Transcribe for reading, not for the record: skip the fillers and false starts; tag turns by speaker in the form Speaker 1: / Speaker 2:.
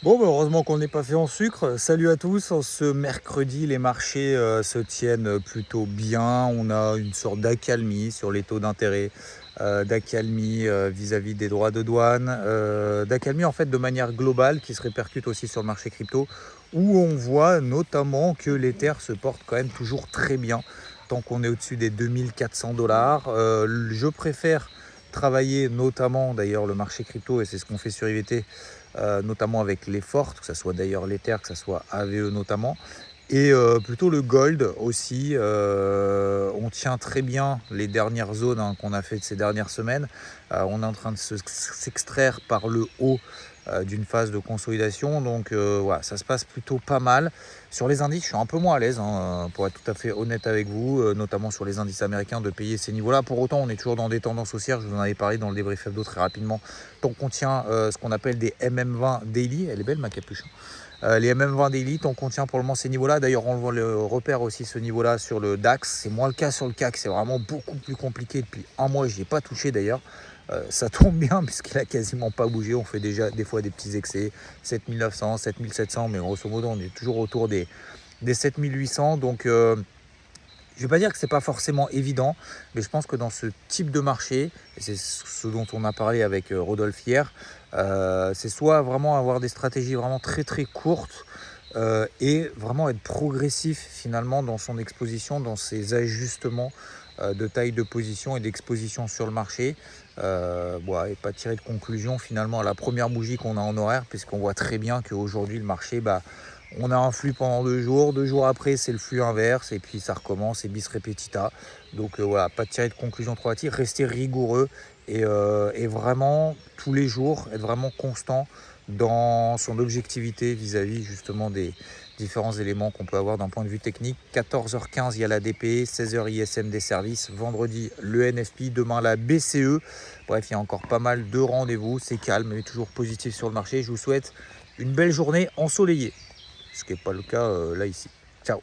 Speaker 1: Bon, bah, heureusement qu'on n'est pas fait en sucre. Salut à tous. Ce mercredi, les marchés se tiennent plutôt bien. On a une sorte d'accalmie sur les taux d'intérêt, d'accalmie vis-à-vis des droits de douane, d'accalmie en fait de manière globale qui se répercute aussi sur le marché crypto, où on voit notamment que l'Ether se porte quand même toujours très bien tant qu'on est au-dessus des 2400 $. Je préfère travailler notamment d'ailleurs le marché crypto, et c'est ce qu'on fait sur IVT, notamment avec les fortes, que ce soit d'ailleurs l'Ether, que ce soit AVE notamment, et plutôt le gold aussi. On tient très bien les dernières zones qu'on a fait de ces dernières semaines. On est en train de s'extraire par le haut d'une phase de consolidation, donc voilà, ça se passe plutôt pas mal. Sur les indices, je suis un peu moins à l'aise, pour être tout à fait honnête avec vous, notamment sur les indices américains, de payer ces niveaux-là. Pour autant, on est toujours dans des tendances haussières, je vous en avais parlé dans le débrief hebdo très rapidement. Tant qu'on tient ce qu'on appelle des MM20 daily, elle est belle ma capuche, les MM20 daily, on contient pour le moment ces niveaux-là. D'ailleurs, on le repère aussi ce niveau-là sur le DAX. C'est moins le cas sur le CAC, c'est vraiment beaucoup plus compliqué. Depuis un mois, je n'y ai pas touché d'ailleurs. Ça tombe bien puisqu'il a quasiment pas bougé. On fait déjà des fois des petits excès, 7900, 7700, mais grosso modo, on est toujours autour des 7800. Donc, je ne vais pas dire que ce n'est pas forcément évident, mais je pense que dans ce type de marché, et c'est ce dont on a parlé avec Rodolphe hier, c'est soit vraiment avoir des stratégies vraiment très très courtes et vraiment être progressif finalement dans son exposition, dans ses ajustements de taille de position et d'exposition sur le marché. Et pas tirer de conclusion finalement à la première bougie qu'on a en horaire, puisqu'on voit très bien qu'aujourd'hui le marché, on a un flux pendant 2 jours après c'est le flux inverse, et puis ça recommence et bis repetita. Donc voilà, pas de tirer de conclusion trop hâtive, rester rigoureux et vraiment tous les jours être vraiment constant dans son objectivité vis-à-vis justement des différents éléments qu'on peut avoir d'un point de vue technique. 14h15 il y a la DP, 16h ISM des services, vendredi le NFP, demain la BCE. Bref, il y a encore pas mal de rendez-vous, c'est calme mais toujours positif sur le marché. Je vous souhaite une belle journée ensoleillée, ce qui n'est pas le cas là ici. Ciao.